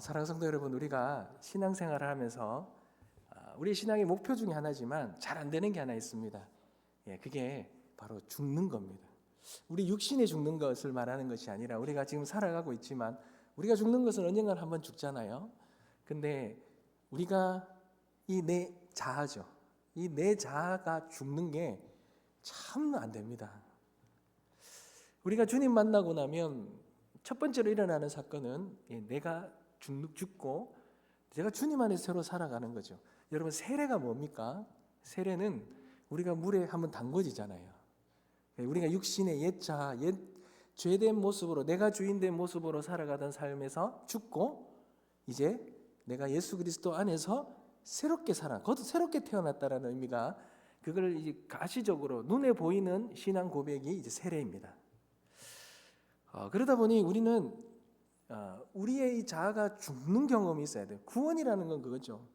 사랑하는 성도 여러분, 우리가 신앙생활을 하면서 우리의 신앙의 목표 중에 하나지만 잘 안 되는 게 하나 있습니다. 그게 바로 죽는 겁니다. 우리 육신에 죽는 것을 말하는 것이 아니라 우리가 지금 살아가고 있지만 우리가 죽는 것은 언젠가는 한번 죽잖아요. 근데 우리가 이 내 자아죠. 이 내 자아가 죽는 게 참 안 됩니다. 우리가 주님 만나고 나면 첫 번째로 일어나는 사건은 내가 죽고 제가 주님 안에서 새로 살아가는 거죠. 여러분, 세례가 뭡니까? 세례는 우리가 물에 한번 담궈지잖아요. 우리가 육신의 옛 자아, 옛 죄된 모습으로, 내가 주인된 모습으로 살아가던 삶에서 죽고 이제 내가 예수 그리스도 안에서 새롭게 그것도 새롭게 태어났다라는 의미가, 그걸 이제 가시적으로 눈에 보이는 신앙 고백이 이제 세례입니다. 그러다 보니 우리는 우리의 이 자아가 죽는 경험이 있어야 돼요. 구원이라는 건 그거죠.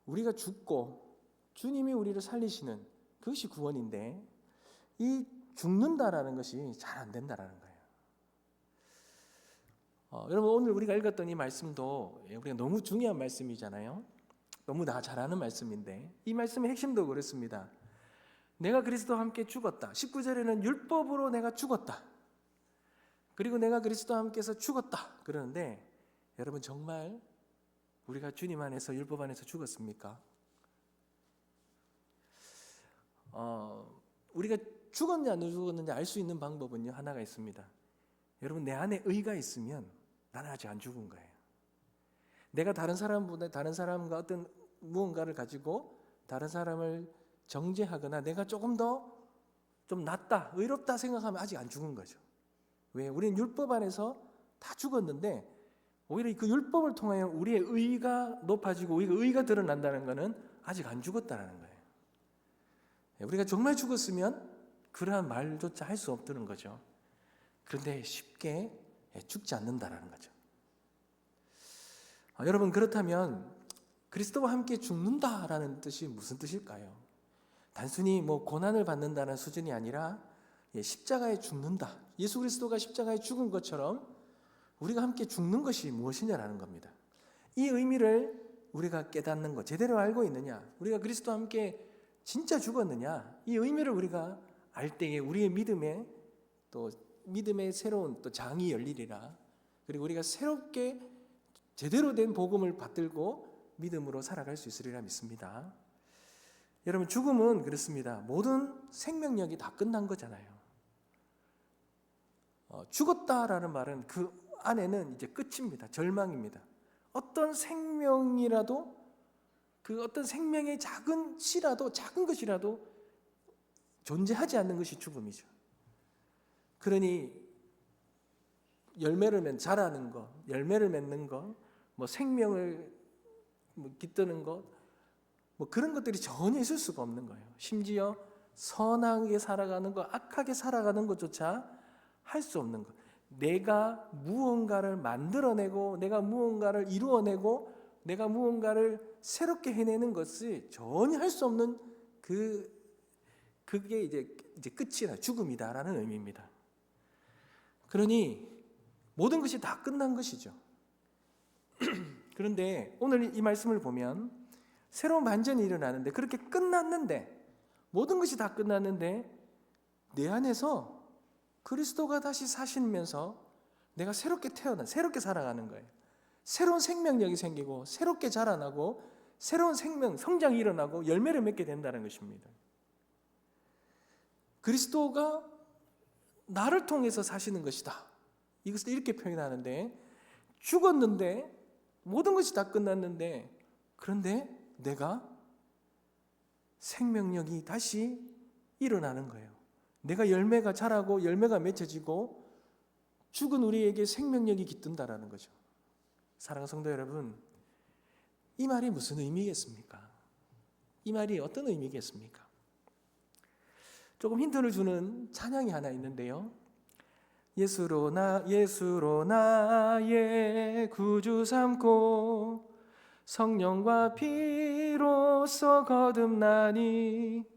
우리가 죽고 주님이 우리를 살리시는 그것이 구원인데, 이 죽는다라는 것이 잘 안 된다라는 거예요. 여러분, 오늘 우리가 읽었던 이 말씀도 우리가 너무 중요한 말씀이잖아요. 너무 잘 아는 말씀인데 이 말씀의 핵심도 그렇습니다. 내가 그리스도와 함께 죽었다. 19절에는 율법으로 내가 죽었다. 그리고 내가 그리스도와 함께해서 죽었다 그러는데, 여러분, 정말 우리가 주님 안에서 율법 안에서 죽었습니까? 우리가 죽었냐 안 죽었느냐 알 수 있는 방법은요, 하나가 있습니다. 여러분, 내 안에 의가 있으면 나는 아직 안 죽은 거예요. 내가 다른 사람과 어떤 무언가를 가지고 다른 사람을 정죄하거나 내가 조금 더 좀 낫다, 의롭다 생각하면 아직 안 죽은 거죠. 왜? 우리는 율법 안에서 다 죽었는데 오히려 그 율법을 통하여 우리의 의가 높아지고 우리가 의가 드러난다는 것은 아직 안 죽었다는 거예요. 우리가 정말 죽었으면 그러한 말조차 할 수 없다는 거죠. 그런데 쉽게 죽지 않는다라는 거죠. 여러분, 그렇다면 그리스도와 함께 죽는다라는 뜻이 무슨 뜻일까요? 단순히 고난을 받는다는 수준이 아니라 십자가에 죽는다. 예수 그리스도가 십자가에 죽은 것처럼 우리가 함께 죽는 것이 무엇이냐라는 겁니다. 이 의미를 우리가 깨닫는 것, 제대로 알고 있느냐, 우리가 그리스도와 함께 진짜 죽었느냐, 이 의미를 우리가 알 때에 우리의 믿음의 새로운 또 장이 열리리라. 그리고 우리가 새롭게 제대로 된 복음을 받들고 믿음으로 살아갈 수 있으리라 믿습니다. 여러분, 죽음은 그렇습니다. 모든 생명력이 다 끝난 거잖아요. 죽었다라는 말은 그 안에는 이제 끝입니다. 절망입니다. 어떤 생명이라도, 그 어떤 생명의 작은 것이라도 존재하지 않는 것이 죽음이죠. 그러니 자라는 것, 열매를 맺는 것, 생명을 깃드는 것, 그런 것들이 전혀 있을 수가 없는 거예요. 심지어 선하게 살아가는 것, 악하게 살아가는 것조차 할 수 없는 것. 내가 무언가를 만들어내고, 내가 무언가를 이루어내고, 내가 무언가를 새롭게 해내는 것이 전혀 할 수 없는 그게 이제 끝이다, 죽음이다라는 의미입니다. 그러니 모든 것이 다 끝난 것이죠. 그런데 오늘 이 말씀을 보면 새로운 반전이 일어나는데, 그렇게 끝났는데, 모든 것이 다 끝났는데 내 안에서 그리스도가 다시 사시면서 내가 새롭게 새롭게 살아가는 거예요. 새로운 생명력이 생기고 새롭게 자라나고 새로운 성장이 일어나고 열매를 맺게 된다는 것입니다. 그리스도가 나를 통해서 사시는 것이다. 이것을 이렇게 표현하는데, 죽었는데 모든 것이 다 끝났는데, 그런데 내가 생명력이 다시 일어나는 거예요. 내가 열매가 자라고 열매가 맺혀지고 죽은 우리에게 생명력이 깃든다라는 거죠. 사랑하는 성도 여러분, 이 말이 무슨 의미겠습니까? 이 말이 어떤 의미겠습니까? 조금 힌트를 주는 찬양이 하나 있는데요. 예수로 나의 구주 삼고 성령과 피로써 거듭나니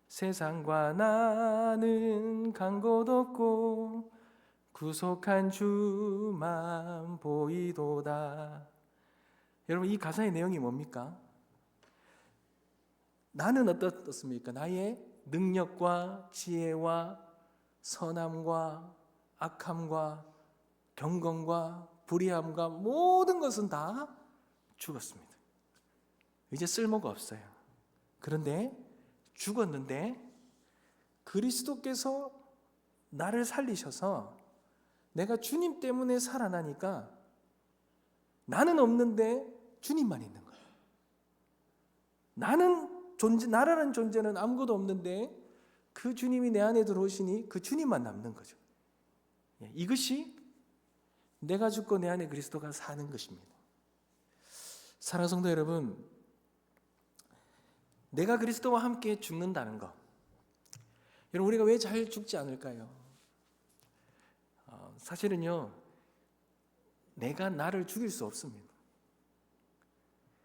세상과 나는 간 곳 없고 구속한 주만 보이도다. 여러분, 이 가사의 내용이 뭡니까? 나는 어떻습니까? 나의 능력과 지혜와 선함과 악함과 경건과 불의함과 모든 것은 다 죽었습니다. 이제 쓸모가 없어요. 그런데 죽었는데 그리스도께서 나를 살리셔서 내가 주님 때문에 살아나니까 나는 없는데 주님만 있는 거예요. 나라는 존재는 아무것도 없는데 그 주님이 내 안에 들어오시니 그 주님만 남는 거죠. 이것이 내가 죽고 내 안에 그리스도가 사는 것입니다. 사랑하는 성도 여러분, 내가 그리스도와 함께 죽는다는 것, 여러분, 우리가 왜 잘 죽지 않을까요? 사실은요, 내가 나를 죽일 수 없습니다.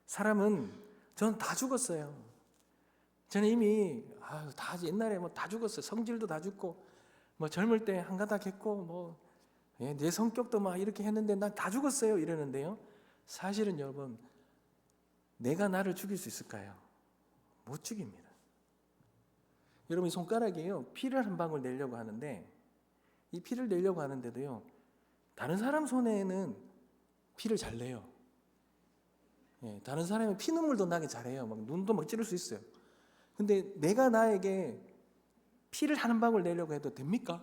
사람은, 저는 다 죽었어요. 저는 이미 다 옛날에 다 죽었어요. 성질도 다 죽고, 젊을 때 한가닥 했고, 내 성격도 막 이렇게 했는데 난 다 죽었어요 이러는데요. 사실은 여러분, 내가 나를 죽일 수 있을까요? 못 죽입니다. 여러분, 이 손가락이에요. 피를 한 방울 내려고 하는데, 이 피를 내려고 하는데도요, 다른 사람 손에는 피를 잘 내요. 다른 사람은 피눈물도 나게 잘해요. 눈도 막 찌를 수 있어요. 근데 내가 나에게 피를 한 방울 내려고 해도 됩니까?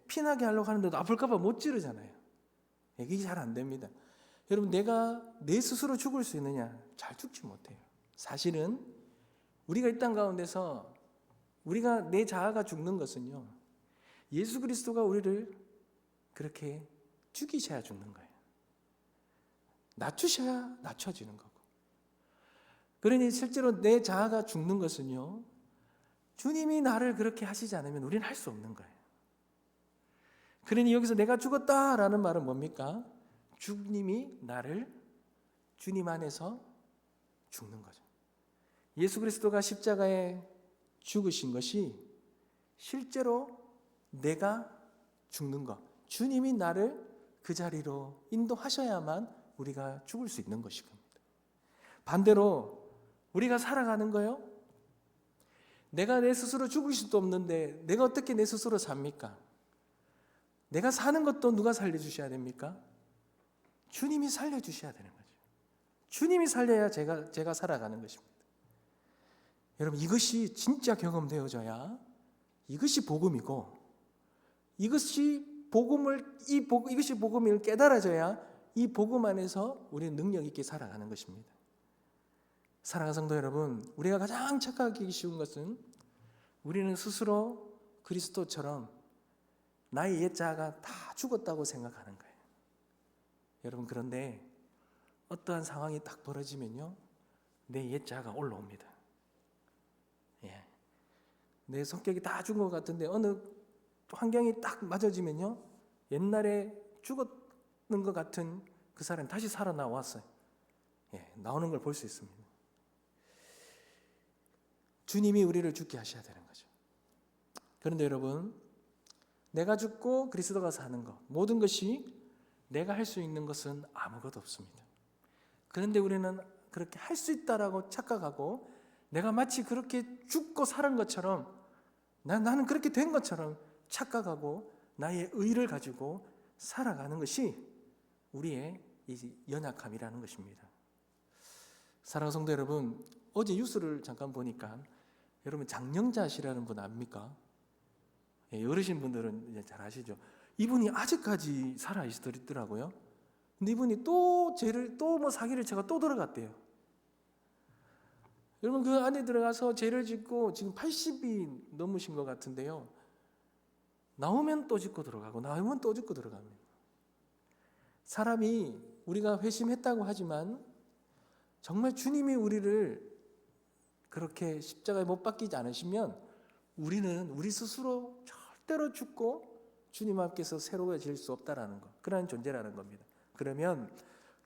피나게 하려고 하는데도 아플까봐 못 찌르잖아요. 이게 잘 안 됩니다. 여러분, 내가 내 스스로 죽을 수 있느냐? 잘 죽지 못해요. 사실은 우리가 이 땅 가운데서 우리가 내 자아가 죽는 것은요, 예수 그리스도가 우리를 그렇게 죽이셔야 죽는 거예요. 낮추셔야 낮춰지는 거고. 그러니 실제로 내 자아가 죽는 것은요, 주님이 나를 그렇게 하시지 않으면 우리는 할 수 없는 거예요. 그러니 여기서 내가 죽었다라는 말은 뭡니까? 주님이 나를 주님 안에서 죽는 거죠. 예수 그리스도가 십자가에 죽으신 것이 실제로 내가 죽는 것, 주님이 나를 그 자리로 인도하셔야만 우리가 죽을 수 있는 것입니다. 반대로 우리가 살아가는 거요, 내가 내 스스로 죽을 수도 없는데 내가 어떻게 내 스스로 삽니까? 내가 사는 것도 누가 살려주셔야 됩니까? 주님이 살려주셔야 되는 거죠. 주님이 살려야 제가 살아가는 것입니다. 여러분, 이것이 진짜 경험되어져야 이것이 복음이고, 이것이 복음을 깨달아져야 이 복음 안에서 우리는 능력 있게 살아가는 것입니다. 사랑하는 성도 여러분, 우리가 가장 착각하기 쉬운 것은 우리는 스스로 그리스도처럼 나의 옛 자아가 다 죽었다고 생각하는 거예요. 여러분, 그런데 어떠한 상황이 딱 벌어지면요, 내 옛 자아가 올라옵니다. 내 성격이 다 죽은 것 같은데 어느 환경이 딱 맞아지면요, 옛날에 죽었는 것 같은 그 사람이 다시 살아나왔어요. 나오는 걸 볼 수 있습니다. 주님이 우리를 죽게 하셔야 되는 거죠. 그런데 여러분, 내가 죽고 그리스도가 사는 것, 모든 것이 내가 할 수 있는 것은 아무것도 없습니다. 그런데 우리는 그렇게 할 수 있다라고 착각하고, 내가 마치 그렇게 죽고 살은 것처럼, 나는 그렇게 된 것처럼 착각하고 나의 의를 가지고 살아가는 것이 우리의 이 연약함이라는 것입니다. 사랑하는 성도 여러분, 어제 뉴스를 잠깐 보니까 여러분, 장영자 씨라는 분 압니까? 어르신 분들은 이제 잘 아시죠? 이분이 아직까지 살아 있더라고요. 근데 이분이 또 사기를 쳐가 또 들어갔대요. 여러분, 그 안에 들어가서 죄를 짓고 지금 80이 넘으신 것 같은데요, 나오면 또 짓고 들어가고 나오면 또 짓고 들어갑니다. 사람이 우리가 회심했다고 하지만 정말 주님이 우리를 그렇게 십자가에 못 박히지 않으시면 우리는 우리 스스로 절대로 죽고 주님 앞에서 새로워질 수 없다라는 것, 그러한 존재라는 겁니다. 그러면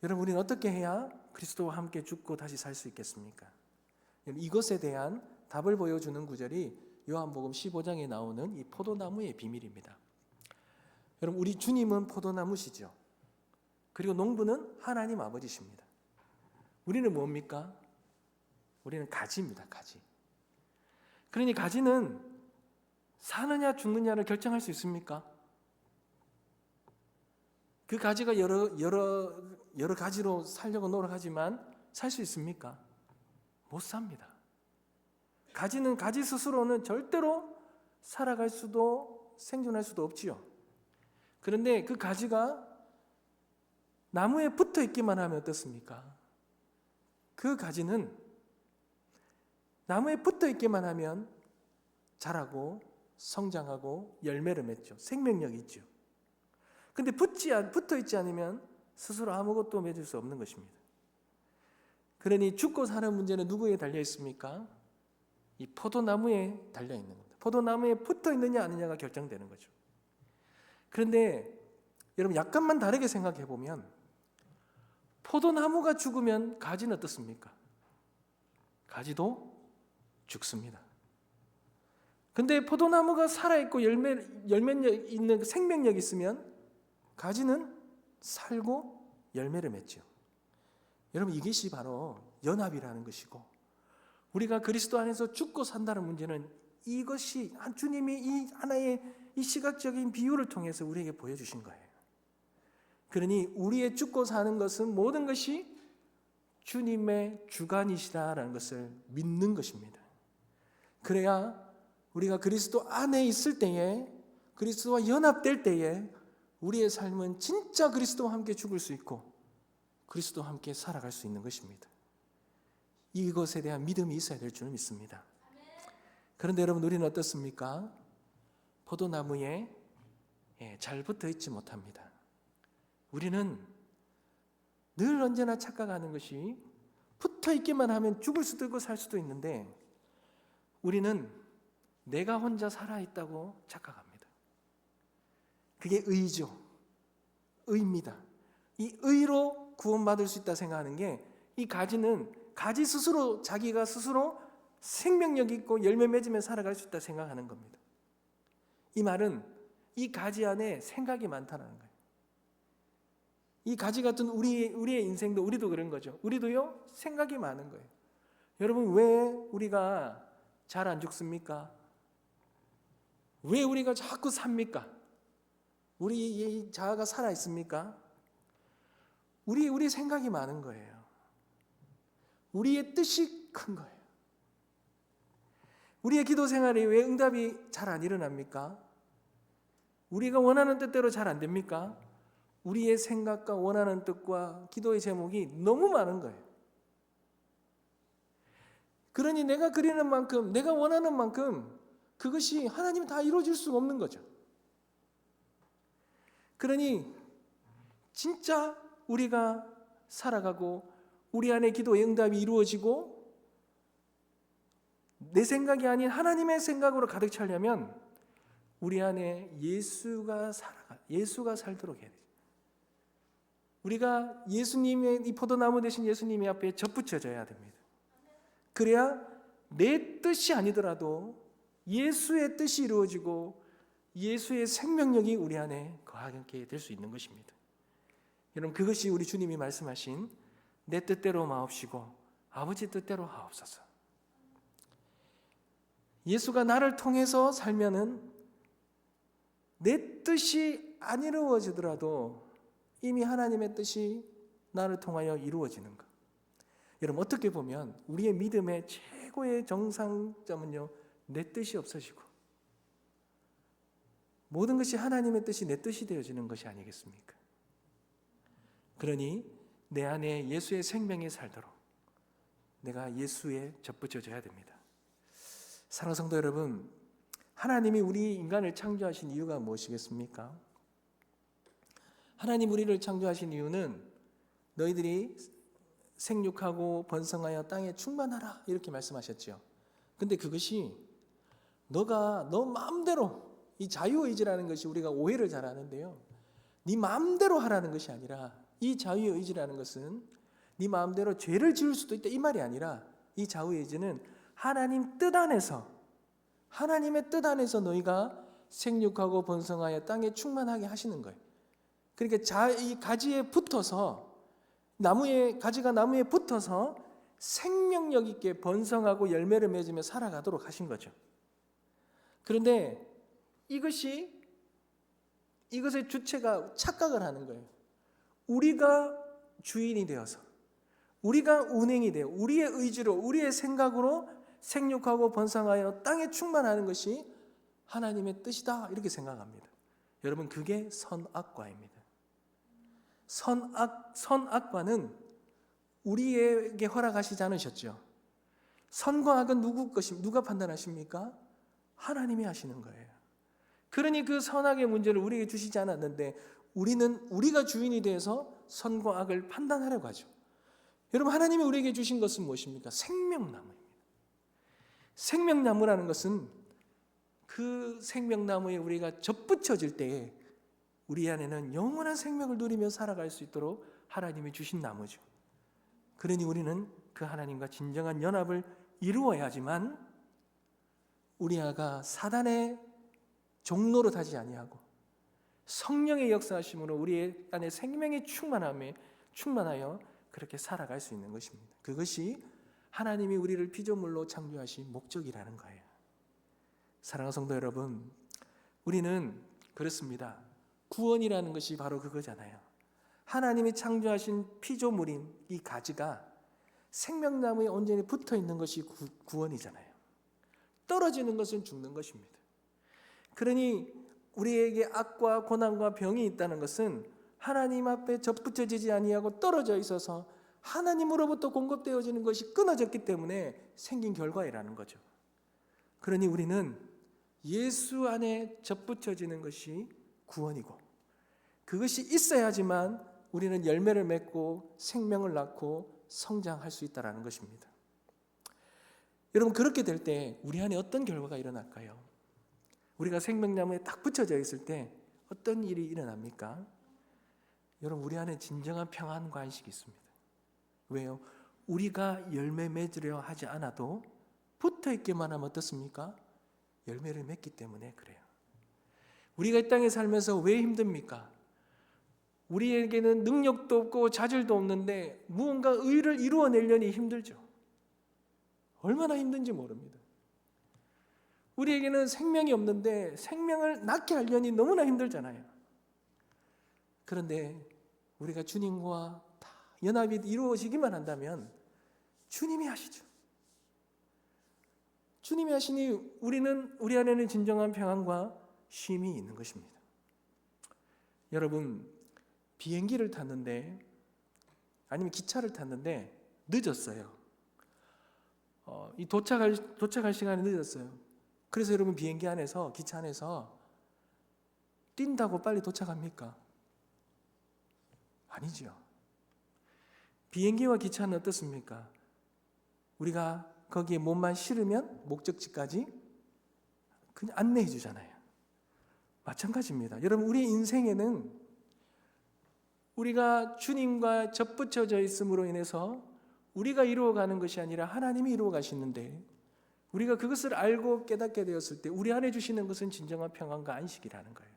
여러분, 우리는 어떻게 해야 그리스도와 함께 죽고 다시 살 수 있겠습니까? 이것에 대한 답을 보여주는 구절이 요한복음 15장에 나오는 이 포도나무의 비밀입니다. 여러분, 우리 주님은 포도나무시죠. 그리고 농부는 하나님 아버지십니다. 우리는 뭡니까? 우리는 가지입니다. 가지. 그러니 가지는 사느냐 죽느냐를 결정할 수 있습니까? 그 가지가 여러 가지로 살려고 노력하지만 살 수 있습니까? 못 삽니다. 가지는 가지 스스로는 절대로 살아갈 수도 생존할 수도 없지요. 그런데 그 가지가 나무에 붙어 있기만 하면 어떻습니까? 그 가지는 나무에 붙어 있기만 하면 자라고 성장하고 열매를 맺죠. 생명력이 있죠. 근데 붙어 있지 않으면 스스로 아무것도 맺을 수 없는 것입니다. 그러니 죽고 사는 문제는 누구에 달려 있습니까? 이 포도나무에 달려 있는 겁니다. 포도나무에 붙어 있느냐 아니냐가 결정되는 거죠. 그런데 여러분, 약간만 다르게 생각해 보면 포도나무가 죽으면 가지는 어떻습니까? 가지도 죽습니다. 근데 포도나무가 살아있고 열매력 있는 생명력이 있으면 가지는 살고 열매를 맺죠. 여러분, 이것이 바로 연합이라는 것이고, 우리가 그리스도 안에서 죽고 산다는 문제는 이것이 주님이 이 하나의 이 시각적인 비유를 통해서 우리에게 보여주신 거예요. 그러니 우리의 죽고 사는 것은 모든 것이 주님의 주관이시다라는 것을 믿는 것입니다. 그래야 우리가 그리스도 안에 있을 때에, 그리스도와 연합될 때에 우리의 삶은 진짜 그리스도와 함께 죽을 수 있고 그리스도와 함께 살아갈 수 있는 것입니다. 이것에 대한 믿음이 있어야 될 줄 믿습니다. 그런데 여러분, 우리는 어떻습니까? 포도나무에 잘 붙어 있지 못합니다. 우리는 늘 언제나 착각하는 것이 붙어 있기만 하면 죽을 수도 있고 살 수도 있는데, 우리는 내가 혼자 살아있다고 착각합니다. 그게 의죠. 의입니다. 이 의로 구원받을 수 있다 생각하는 게, 이 가지는 가지 스스로 자기가 스스로 생명력 있고 열매 맺으며 살아갈 수 있다 생각하는 겁니다. 이 말은 이 가지 안에 생각이 많다는 거예요. 이 가지 같은 우리의 인생도, 우리도 그런 거죠. 우리도요, 생각이 많은 거예요. 여러분, 왜 우리가 잘 안 죽습니까? 왜 우리가 자꾸 삽니까? 우리 자아가 살아 있습니까? 우리 생각이 많은 거예요. 우리의 뜻이 큰 거예요. 우리의 기도 생활에 왜 응답이 잘 안 일어납니까? 우리가 원하는 뜻대로 잘 안 됩니까? 우리의 생각과 원하는 뜻과 기도의 제목이 너무 많은 거예요. 그러니 내가 그리는 만큼, 내가 원하는 만큼 그것이 하나님이 다 이루어질 수 없는 거죠. 그러니 진짜 우리가 살아가고 우리 안에 기도의 응답이 이루어지고 내 생각이 아닌 하나님의 생각으로 가득 차려면 우리 안에 예수가 살도록 해야 돼요. 우리가 예수님의, 이 포도나무 대신 예수님의 앞에 접붙여져야 됩니다. 그래야 내 뜻이 아니더라도 예수의 뜻이 이루어지고 예수의 생명력이 우리 안에 거하게 될 수 있는 것입니다. 여러분, 그것이 우리 주님이 말씀하신 내 뜻대로 마옵시고 아버지 뜻대로 하옵소서. 예수가 나를 통해서 살면은 내 뜻이 안 이루어지더라도 이미 하나님의 뜻이 나를 통하여 이루어지는 것. 여러분, 어떻게 보면 우리의 믿음의 최고의 정상점은요, 내 뜻이 없어지고 모든 것이 하나님의 뜻이 내 뜻이 되어지는 것이 아니겠습니까? 그러니 내 안에 예수의 생명이 살도록 내가 예수에 접붙여져야 됩니다. 사랑하는 성도 여러분, 하나님이 우리 인간을 창조하신 이유가 무엇이겠습니까? 하나님 우리를 창조하신 이유는 너희들이 생육하고 번성하여 땅에 충만하라 이렇게 말씀하셨죠. 근데 그것이 너 마음대로, 이 자유의지라는 것이 우리가 오해를 잘 하는데요, 네 마음대로 하라는 것이 아니라, 이 자유의지라는 것은 네 마음대로 죄를 지을 수도 있다 이 말이 아니라, 이 자유의지는 하나님의 뜻 안에서 너희가 생육하고 번성하여 땅에 충만하게 하시는 거예요. 그러니까 이 가지에 붙어서 가지가 나무에 붙어서 생명력 있게 번성하고 열매를 맺으며 살아가도록 하신 거죠. 그런데 이것의 주체가 착각을 하는 거예요. 우리가 주인이 되어서, 우리가 운행이 되어 우리의 의지로, 우리의 생각으로 생육하고 번성하여 땅에 충만하는 것이 하나님의 뜻이다, 이렇게 생각합니다. 여러분, 그게 선악과입니다. 선악과는 우리에게 허락하시지 않으셨죠. 선과 악은 누가 판단하십니까? 하나님이 하시는 거예요. 그러니 그 선악의 문제를 우리에게 주시지 않았는데 우리가 주인이 되어서 선과 악을 판단하려고 하죠. 여러분, 하나님이 우리에게 주신 것은 무엇입니까? 생명나무입니다. 생명나무라는 것은 그 생명나무에 우리가 접붙여질 때에 우리 안에는 영원한 생명을 누리며 살아갈 수 있도록 하나님이 주신 나무죠. 그러니 우리는 그 하나님과 진정한 연합을 이루어야지만 우리 아가 사단의 종로로 타지 아니하고 성령의 역사하심으로 우리 안에 생명이 충만하여 그렇게 살아갈 수 있는 것입니다. 그것이 하나님이 우리를 피조물로 창조하신 목적이라는 거예요. 사랑하는 성도 여러분, 우리는 그렇습니다. 구원이라는 것이 바로 그거잖아요. 하나님이 창조하신 피조물인 이 가지가 생명나무에 온전히 붙어 있는 것이 구원이잖아요. 떨어지는 것은 죽는 것입니다. 그러니 우리에게 악과 고난과 병이 있다는 것은 하나님 앞에 접붙여지지 아니하고 떨어져 있어서 하나님으로부터 공급되어지는 것이 끊어졌기 때문에 생긴 결과이라는 거죠. 그러니 우리는 예수 안에 접붙여지는 것이 구원이고, 그것이 있어야지만 우리는 열매를 맺고 생명을 낳고 성장할 수 있다는 것입니다. 여러분, 그렇게 될 때 우리 안에 어떤 결과가 일어날까요? 우리가 생명나무에 딱 붙여져 있을 때 어떤 일이 일어납니까? 여러분, 우리 안에 진정한 평안과 안식이 있습니다. 왜요? 우리가 열매 맺으려 하지 않아도 붙어 있기만 하면 어떻습니까? 열매를 맺기 때문에 그래요. 우리가 이 땅에 살면서 왜 힘듭니까? 우리에게는 능력도 없고 자질도 없는데 무언가 의를 이루어내려니 힘들죠. 얼마나 힘든지 모릅니다. 우리에게는 생명이 없는데 생명을 낳게 하려니 너무나 힘들잖아요. 그런데 우리가 주님과 다 연합이 이루어지기만 한다면 주님이 하시죠. 주님이 하시니 우리 안에는 진정한 평안과 쉼이 있는 것입니다. 여러분, 비행기를 탔는데 아니면 기차를 탔는데 늦었어요. 이 도착할 시간이 늦었어요. 그래서 여러분, 비행기 안에서, 기차 안에서 뛴다고 빨리 도착합니까? 아니죠. 비행기와 기차는 어떻습니까? 우리가 거기에 몸만 실으면 목적지까지 그냥 안내해 주잖아요. 마찬가지입니다. 여러분, 우리 인생에는 우리가 주님과 접붙여져 있음으로 인해서 우리가 이루어가는 것이 아니라 하나님이 이루어 가시는데, 우리가 그것을 알고 깨닫게 되었을 때 우리 안에 주시는 것은 진정한 평안과 안식이라는 거예요.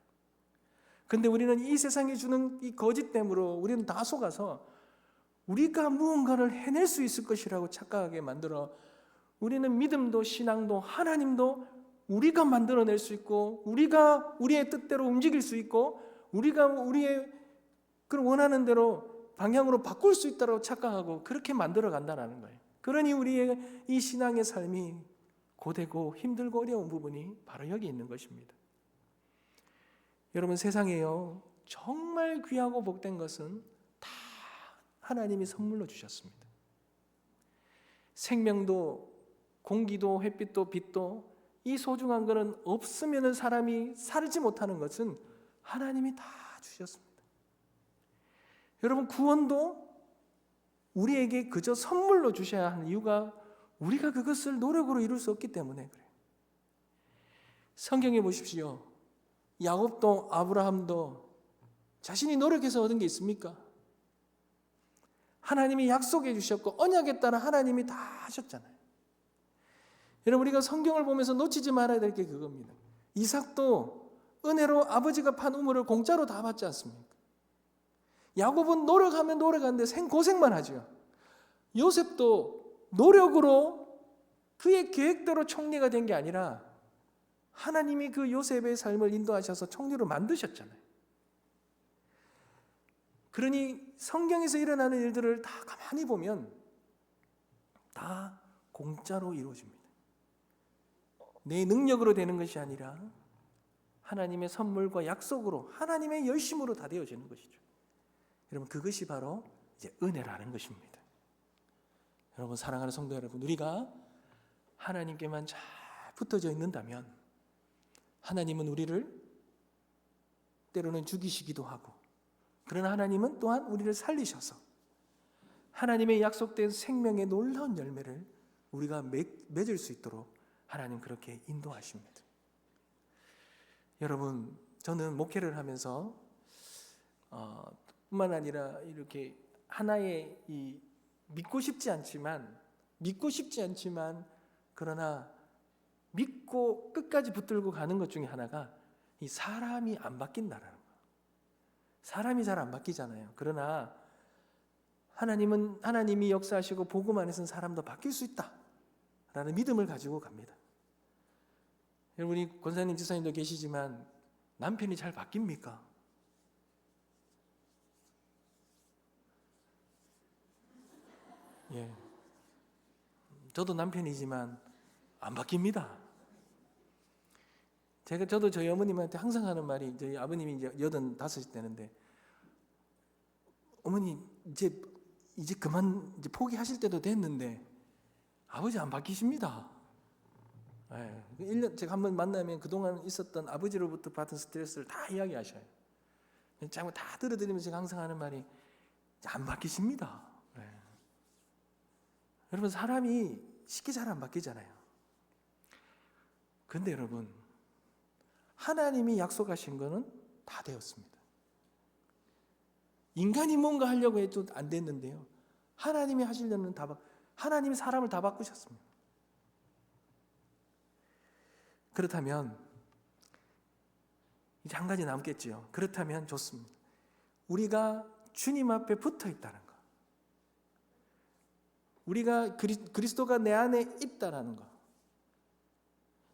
그런데 우리는 이 세상에 주는 이 거짓됨으로 우리는 다 속아서 우리가 무언가를 해낼 수 있을 것이라고 착각하게 만들어 우리는 믿음도 신앙도 하나님도 우리가 만들어낼 수 있고, 우리가 우리의 뜻대로 움직일 수 있고, 우리가 우리의 그 원하는 대로 방향으로 바꿀 수 있다고 착각하고 그렇게 만들어 간다는 거예요. 그러니 우리의 이 신앙의 삶이 고되고 힘들고 어려운 부분이 바로 여기 있는 것입니다. 여러분, 세상에요, 정말 귀하고 복된 것은 다 하나님이 선물로 주셨습니다. 생명도 공기도 햇빛도 빛도, 이 소중한 것은 없으면 사람이 살지 못하는 것은 하나님이 다 주셨습니다. 여러분, 구원도 우리에게 그저 선물로 주셔야 하는 이유가 우리가 그것을 노력으로 이룰 수 없기 때문에 그래요. 성경에 보십시오. 야곱도 아브라함도 자신이 노력해서 얻은 게 있습니까? 하나님이 약속해 주셨고 언약에 따라 하나님이 다 하셨잖아요. 여러분, 우리가 성경을 보면서 놓치지 말아야 될 게 그겁니다. 이삭도 은혜로 아버지가 판 우물을 공짜로 다 받지 않습니까? 야곱은 노력하면 노력하는데 생고생만 하죠. 요셉도 노력으로 그의 계획대로 총리가 된 게 아니라 하나님이 그 요셉의 삶을 인도하셔서 총리로 만드셨잖아요. 그러니 성경에서 일어나는 일들을 다 가만히 보면 다 공짜로 이루어집니다. 내 능력으로 되는 것이 아니라 하나님의 선물과 약속으로, 하나님의 열심으로 다 되어지는 것이죠. 여러분, 그것이 바로 이제 은혜라는 것입니다. 여러분, 사랑하는 성도 여러분, 우리가 하나님께만 잘 붙어져 있는다면 하나님은 우리를 때로는 죽이시기도 하고, 그러나 하나님은 또한 우리를 살리셔서 하나님의 약속된 생명의 놀라운 열매를 우리가 맺을 수 있도록 하나님 그렇게 인도하십니다. 여러분, 저는 목회를 하면서 뿐만 아니라 이렇게 하나의 이 믿고 싶지 않지만 그러나 믿고 끝까지 붙들고 가는 것 중에 하나가 이 사람이 안 바뀐다라는 거예요. 사람이 잘 안 바뀌잖아요. 그러나 하나님이 역사하시고 복음 안에서는 사람도 바뀔 수 있다라는 믿음을 가지고 갑니다. 여러분이 권사님, 지사님도 계시지만 남편이 잘 바뀝니까? 예. 저도 남편이지만 안 바뀝니다. 저도 저희 어머님한테 항상 하는 말이, 저희 아버님이 이제 85이 되는데, 어머니 이제 그만 이제 포기하실 때도 됐는데 아버지 안 바뀌십니다. 예. 1년 제가 한번 만나면 그동안 있었던 아버지로부터 받은 스트레스를 다 이야기하셔요. 자꾸 다 들어드리면서 제가 항상 하는 말이 안 바뀌십니다. 예. 여러분, 사람이 쉽게 잘 안 바뀌잖아요. 그런데 여러분, 하나님이 약속하신 거는 다 되었습니다. 인간이 뭔가 하려고 해도 안 됐는데요, 하나님이 하시려는 하나님이 사람을 다 바꾸셨습니다. 그렇다면 이제 한 가지 남겠지요. 그렇다면 좋습니다. 우리가 주님 앞에 붙어 있다는 것, 우리가 그리스도가 내 안에 있다라는 것,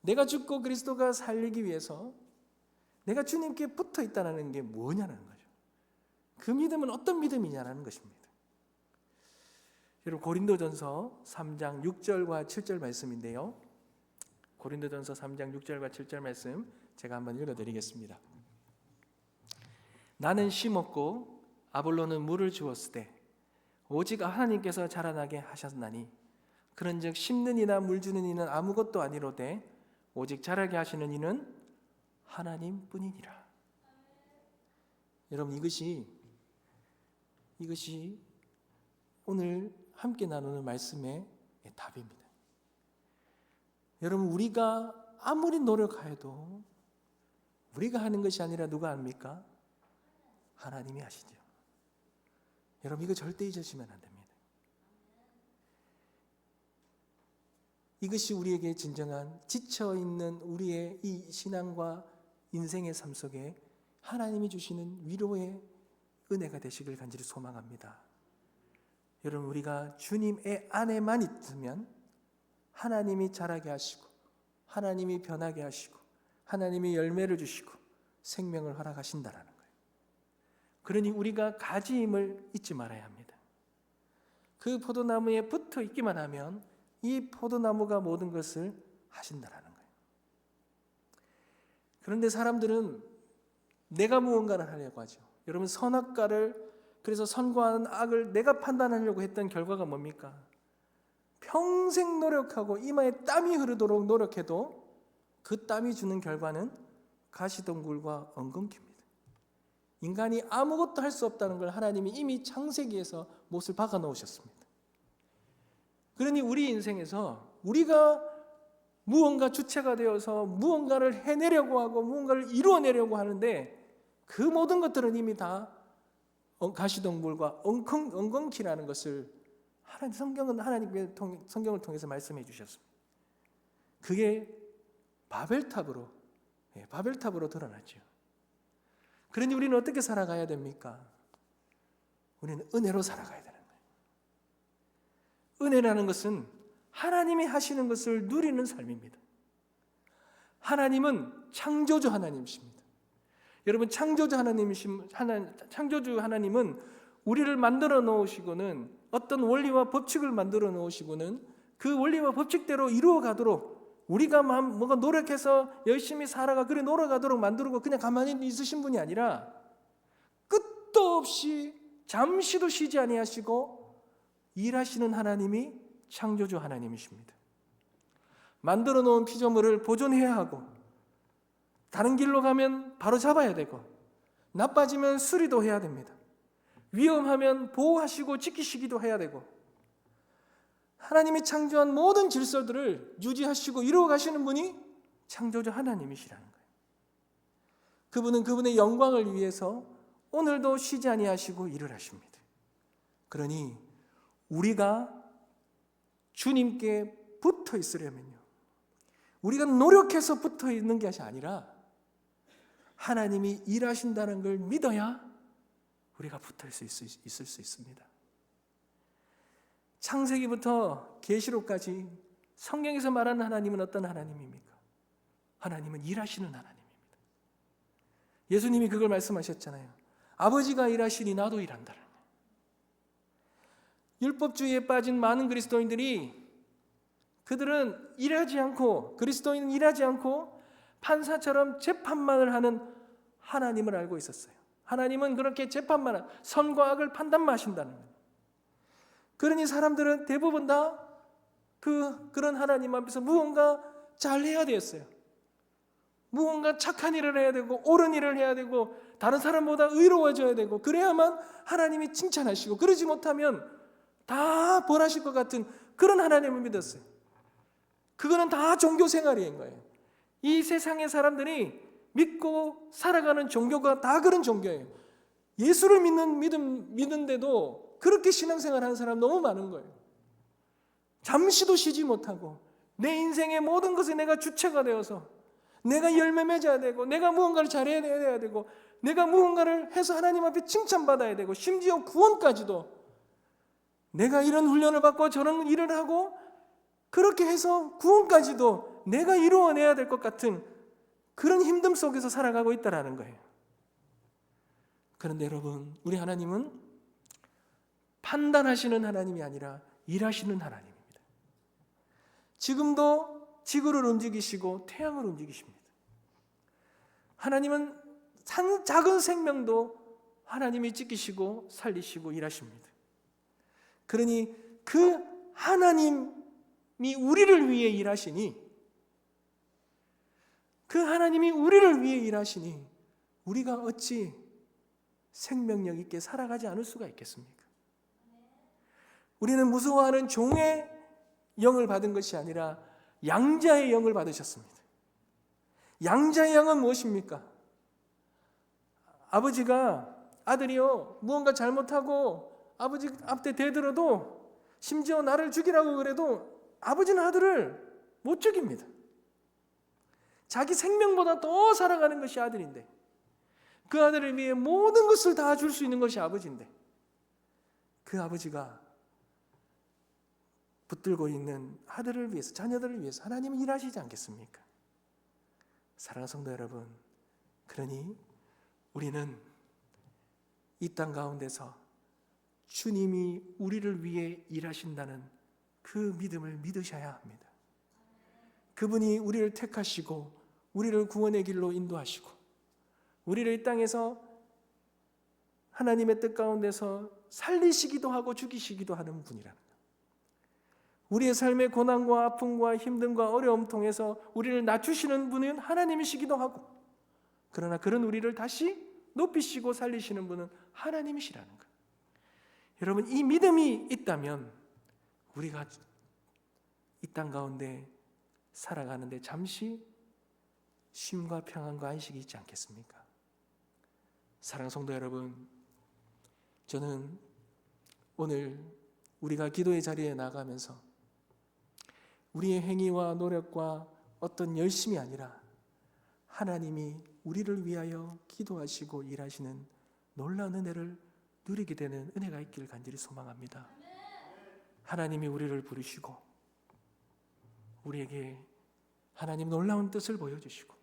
내가 죽고 그리스도가 살리기 위해서 내가 주님께 붙어 있다는 게 뭐냐는 거죠. 그 믿음은 어떤 믿음이냐는 것입니다. 여러분, 고린도전서 3장 6절과 7절 말씀인데요, 고린도전서 3장 6절과 7절 말씀 제가 한번 읽어드리겠습니다. 나는 심었고 아볼로는 물을 주었으되 오직 하나님께서 자라나게 하셨나니 그런즉 심는 이나 물 주는 이는 아무것도 아니로되 오직 자라게 하시는 이는 하나님뿐이니라. 여러분, 이것이 오늘 함께 나누는 말씀의 답입니다. 여러분, 우리가 아무리 노력해도 우리가 하는 것이 아니라 누가 합니까? 하나님이 하시죠. 여러분, 이거 절대 잊으시면 안 됩니다. 이것이 우리에게 진정한 지쳐있는 우리의 이 신앙과 인생의 삶 속에 하나님이 주시는 위로의 은혜가 되시길 간절히 소망합니다. 여러분, 우리가 주님의 안에만 있으면 하나님이 자라게 하시고 하나님이 변하게 하시고 하나님이 열매를 주시고 생명을 허락하신다는 거예요. 그러니 우리가 가지임을 잊지 말아야 합니다. 그 포도나무에 붙어 있기만 하면 이 포도나무가 모든 것을 하신다는 거예요. 그런데 사람들은 내가 무언가를 하려고 하죠. 여러분, 선악과를, 그래서 선과 악을 내가 판단하려고 했던 결과가 뭡니까? 평생 노력하고 이마에 땀이 흐르도록 노력해도 그 땀이 주는 결과는 가시덤굴과 엉겅퀴입니다. 인간이 아무것도 할 수 없다는 걸 하나님이 이미 창세기에서 못을 박아 놓으셨습니다. 그러니 우리 인생에서 우리가 무언가 주체가 되어서 무언가를 해내려고 하고 무언가를 이루어내려고 하는데 그 모든 것들은 이미 다 가시덤불과 엉겅퀴라는 것을 하나님의 성경을 통해서 말씀해 주셨습니다. 그게 바벨탑으로 바벨탑으로 드러났죠. 그러니 우리는 어떻게 살아가야 됩니까? 우리는 은혜로 살아가야 되는 거예요. 은혜라는 것은 하나님이 하시는 것을 누리는 삶입니다. 하나님은 창조주 하나님이십니다. 여러분, 창조주 하나님은 우리를 만들어 놓으시고는 어떤 원리와 법칙을 만들어 놓으시고는 그 원리와 법칙대로 이루어 가도록 우리가 뭔가 노력해서 열심히 살아가 그래 놀아가도록 만들고 그냥 가만히 있으신 분이 아니라 끝도 없이 잠시도 쉬지 아니하시고 일하시는 하나님이 창조주 하나님이십니다. 만들어 놓은 피조물을 보존해야 하고 다른 길로 가면 바로 잡아야 되고 나빠지면 수리도 해야 됩니다. 위험하면 보호하시고 지키시기도 해야 되고 하나님이 창조한 모든 질서들을 유지하시고 이루어 가시는 분이 창조주 하나님이시라는 거예요. 그분은 그분의 영광을 위해서 오늘도 쉬지 아니하시고 일을 하십니다. 그러니 우리가 주님께 붙어 있으려면요, 우리가 노력해서 붙어 있는 것이 아니라 하나님이 일하신다는 걸 믿어야 우리가 붙어 있을 수 있습니다. 창세기부터 계시록까지 성경에서 말하는 하나님은 어떤 하나님입니까? 하나님은 일하시는 하나님입니다. 예수님이 그걸 말씀하셨잖아요. 아버지가 일하시니 나도 일한다. 율법주의에 빠진 많은 그리스도인들이 그들은 일하지 않고 그리스도인은 일하지 않고 판사처럼 재판만을 하는 하나님을 알고 있었어요. 하나님은 그렇게 재판만 하는 선과 악을 판단만 하신다는 거예요. 그러니 사람들은 대부분 다 그런 하나님 앞에서 무언가 잘해야 되었어요. 무언가 착한 일을 해야 되고 옳은 일을 해야 되고 다른 사람보다 의로워져야 되고 그래야만 하나님이 칭찬하시고 그러지 못하면 다 벌하실 것 같은 그런 하나님을 믿었어요. 그거는 다 종교 생활인 거예요. 이 세상의 사람들이 믿고 살아가는 종교가 다 그런 종교예요. 예수를 믿는데도 그렇게 신앙생활하는 사람 너무 많은 거예요. 잠시도 쉬지 못하고 내 인생의 모든 것에 내가 주체가 되어서 내가 열매 맺어야 되고 내가 무언가를 잘해야 되고 내가 무언가를 해서 하나님 앞에 칭찬받아야 되고 심지어 구원까지도 내가 이런 훈련을 받고 저런 일을 하고 그렇게 해서 구원까지도 내가 이루어내야 될 것 같은 그런 힘듦 속에서 살아가고 있다는 거예요. 그런데 여러분, 우리 하나님은 판단하시는 하나님이 아니라 일하시는 하나님입니다. 지금도 지구를 움직이시고 태양을 움직이십니다. 하나님은 작은 생명도 하나님이 지키시고 살리시고 일하십니다. 그러니 그 하나님이 우리를 위해 일하시니 그 하나님이 우리를 위해 일하시니 우리가 어찌 생명력 있게 살아가지 않을 수가 있겠습니까? 우리는 무서워하는 종의 영을 받은 것이 아니라 양자의 영을 받으셨습니다. 양자의 영은 무엇입니까? 아버지가 아들이요 무언가 잘못하고 아버지 앞에 대들어도 심지어 나를 죽이라고 그래도 아버지는 아들을 못 죽입니다. 자기 생명보다 더 살아가는 것이 아들인데 그 아들을 위해 모든 것을 다 줄 수 있는 것이 아버지인데 그 아버지가 붙들고 있는 아들을 위해서 자녀들을 위해서 하나님은 일하시지 않겠습니까? 사랑하는 성도 여러분, 그러니 우리는 이 땅 가운데서 주님이 우리를 위해 일하신다는 그 믿음을 믿으셔야 합니다. 그분이 우리를 택하시고 우리를 구원의 길로 인도하시고 우리를 이 땅에서 하나님의 뜻 가운데서 살리시기도 하고 죽이시기도 하는 분이라는 거예요. 우리의 삶의 고난과 아픔과 힘듦과 어려움 통해서 우리를 낮추시는 분은 하나님이시기도 하고 그러나 그런 우리를 다시 높이시고 살리시는 분은 하나님이시라는 거예요. 여러분, 이 믿음이 있다면 우리가 이 땅 가운데 살아가는데 잠시 쉼과 평안과 안식이 있지 않겠습니까? 사랑하는 성도 여러분, 저는 오늘 우리가 기도의 자리에 나가면서 우리의 행위와 노력과 어떤 열심이 아니라 하나님이 우리를 위하여 기도하시고 일하시는 놀라운 은혜를 누리게 되는 은혜가 있기를 간절히 소망합니다. 하나님이 우리를 부르시고 우리에게 하나님 놀라운 뜻을 보여주시고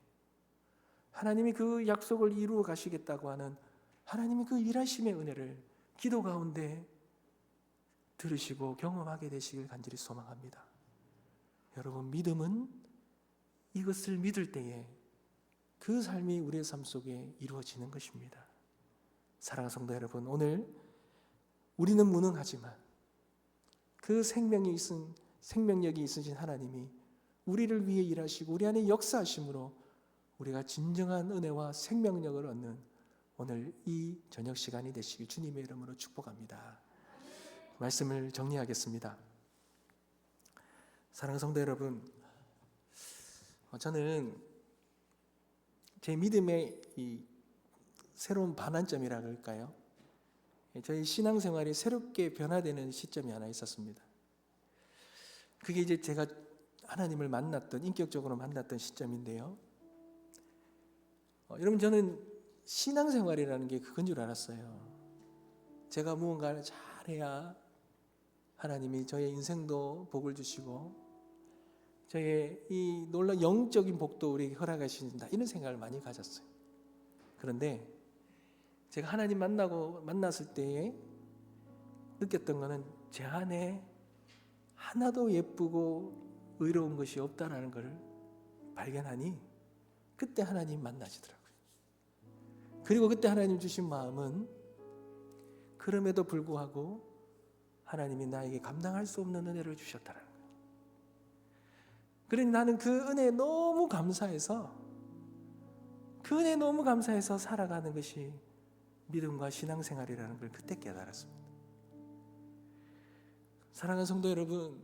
하나님이 그 약속을 이루어 가시겠다고 하는 하나님이 그 일하심의 은혜를 기도 가운데 들으시고 경험하게 되시길 간절히 소망합니다. 여러분, 믿음은 이것을 믿을 때에 그 삶이 우리의 삶 속에 이루어지는 것입니다. 사랑하는 성도 여러분, 오늘 우리는 무능하지만 그 생명력이 있으신 하나님이 우리를 위해 일하시고 우리 안에 역사하심으로 우리가 진정한 은혜와 생명력을 얻는 오늘 이 저녁 시간이 되시길 주님의 이름으로 축복합니다. 말씀을 정리하겠습니다. 사랑하는 성도 여러분, 저는 제 믿음의 이 새로운 반환점이라 그럴까요? 저희 신앙생활이 새롭게 변화되는 시점이 하나 있었습니다. 그게 이제 제가 하나님을 만났던, 인격적으로 만났던 시점인데요. 여러분, 저는 신앙생활이라는 게 그건 줄 알았어요. 제가 무언가를 잘해야 하나님이 저의 인생도 복을 주시고 저의 이 놀라운 영적인 복도 우리에게 허락하신다, 이런 생각을 많이 가졌어요. 그런데 제가 하나님 만났을 때에 느꼈던 것은 제 안에 하나도 예쁘고 의로운 것이 없다는 것을 발견하니 그때 하나님 만나시더라고요. 그리고 그때 하나님 주신 마음은 그럼에도 불구하고 하나님이 나에게 감당할 수 없는 은혜를 주셨다는 거예요. 그러니 나는 그 은혜에 너무 감사해서 살아가는 것이 믿음과 신앙생활이라는 걸 그때 깨달았습니다. 사랑하는 성도 여러분,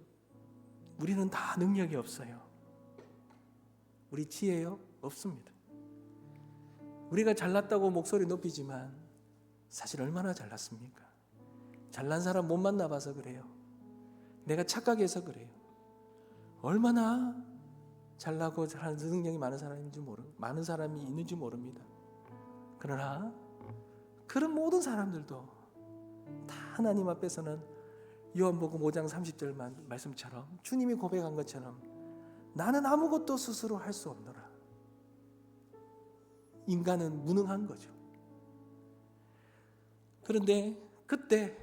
우리는 다 능력이 없어요. 우리 지혜요? 없습니다. 우리가 잘났다고 목소리 높이지만 사실 얼마나 잘났습니까? 잘난 사람 못 만나봐서 그래요. 내가 착각해서 그래요. 얼마나 잘나고 능력이 많은 사람이 있는지 모릅니다. 그러나 그런 모든 사람들도 다 하나님 앞에서는 요한복음 5장 30절 말씀처럼 주님이 고백한 것처럼 나는 아무것도 스스로 할 수 없노라. 인간은 무능한 거죠. 그런데 그때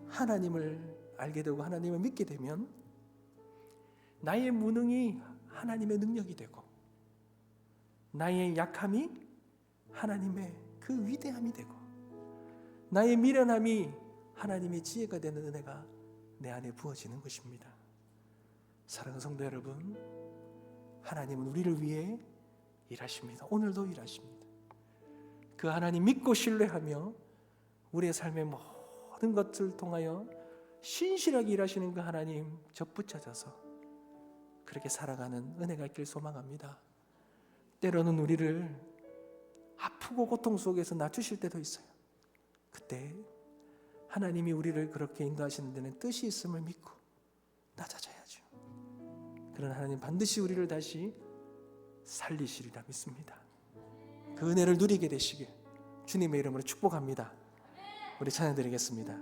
하나님을 알게 되고 하나님을 믿게 되면 나의 무능이 하나님의 능력이 되고 나의 약함이 하나님의 그 위대함이 되고 나의 미련함이 하나님의 지혜가 되는 은혜가 내 안에 부어지는 것입니다. 사랑하는 성도 여러분, 하나님은 우리를 위해 일하십니다. 오늘도 일하십니다. 그 하나님 믿고 신뢰하며 우리의 삶의 모든 것을 통하여 신실하게 일하시는 그 하나님 접붙여져서 그렇게 살아가는 은혜가 있길 소망합니다. 때로는 우리를 아프고 고통 속에서 낮추실 때도 있어요. 그때 하나님이 우리를 그렇게 인도하시는 데는 뜻이 있음을 믿고 낮아져야죠. 그런 하나님 반드시 우리를 다시 살리시리라 믿습니다. 그 은혜를 누리게 되시길 주님의 이름으로 축복합니다. 우리 찬양 드리겠습니다.